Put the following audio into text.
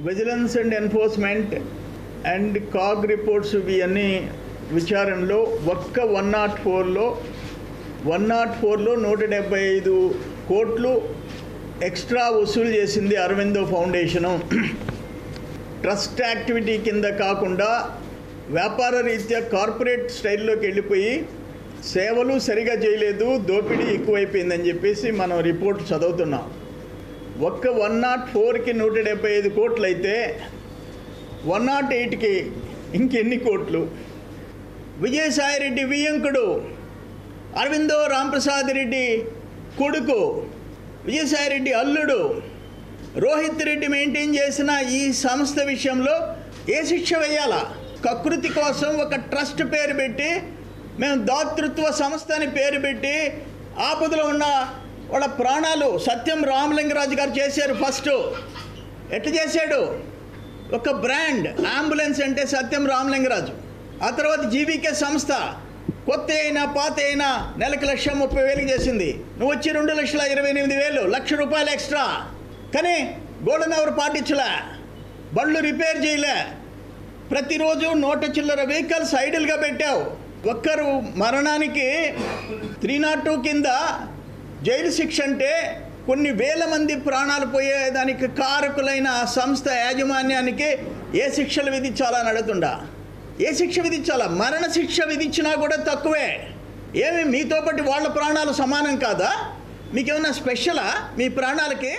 Vigilance and enforcement and CAG reports ఇవన్నీ విచారణలో ఒక్క 104లో 175 కోట్లు ఎక్స్ట్రా వసూలు చేసింది అరవిందో ఫౌండేషను. ట్రస్ట్ యాక్టివిటీ కింద కాకుండా వ్యాపార రీత్యా కార్పొరేట్ స్టైల్లోకి వెళ్ళిపోయి సేవలు సరిగా చేయలేదు, దోపిడీ ఎక్కువైపోయిందని చెప్పేసి మనం రిపోర్ట్ చదువుతున్నాం. ఒక్క 104కి 175 కోట్లు అయితే 108కి ఇంకెన్ని కోట్లు? విజయసాయిరెడ్డి వియ్యంకుడు, అరవిందో రాంప్రసాద్ రెడ్డి కొడుకు, విజయసాయిరెడ్డి అల్లుడు రోహిత్ రెడ్డి మెయింటైన్ చేసిన ఈ సంస్థ విషయంలో ఏ శిక్ష వేయాలా? కకృతి కోసం ఒక ట్రస్ట్ పేరు పెట్టి, మేము దాతృత్వ సంస్థ అని పేరు పెట్టి ఆపదలో ఉన్న వాళ్ళ ప్రాణాలు సత్యం రామలింగరాజు గారు చేశారు. ఫస్ట్ ఎట్లా చేశాడు? ఒక బ్రాండ్ అంబులెన్స్ అంటే సత్యం రామలింగరాజు. ఆ తర్వాత జీవికే సంస్థ కొత్త అయినా పాత అయినా నెలకు 1,30,000 చేసింది. నువ్వు వచ్చి 2,28,000, ₹1,00,000 ఎక్స్ట్రా. కానీ గోల్డెన్ అవర్ పాటించలే, బళ్ళు రిపేర్ చేయలే, ప్రతిరోజు 100 చిల్లర వెహికల్స్ ఐడిల్గా పెట్టావు. ఒక్కరు మరణానికి 302 కింద జైలు శిక్ష అంటే కొన్ని వేల మంది ప్రాణాలు పోయేదానికి కారకులైన ఆ సంస్థ యాజమాన్యానికి ఏ శిక్షలు విధించాలని అడుగుతుండా? ఏ శిక్ష విధించాలా? మరణ శిక్ష విధించినా కూడా తక్కువే. ఏమి మీతో పాటు వాళ్ళ ప్రాణాలు సమానం కాదా? మీకేమన్నా స్పెషలా మీ ప్రాణాలకి?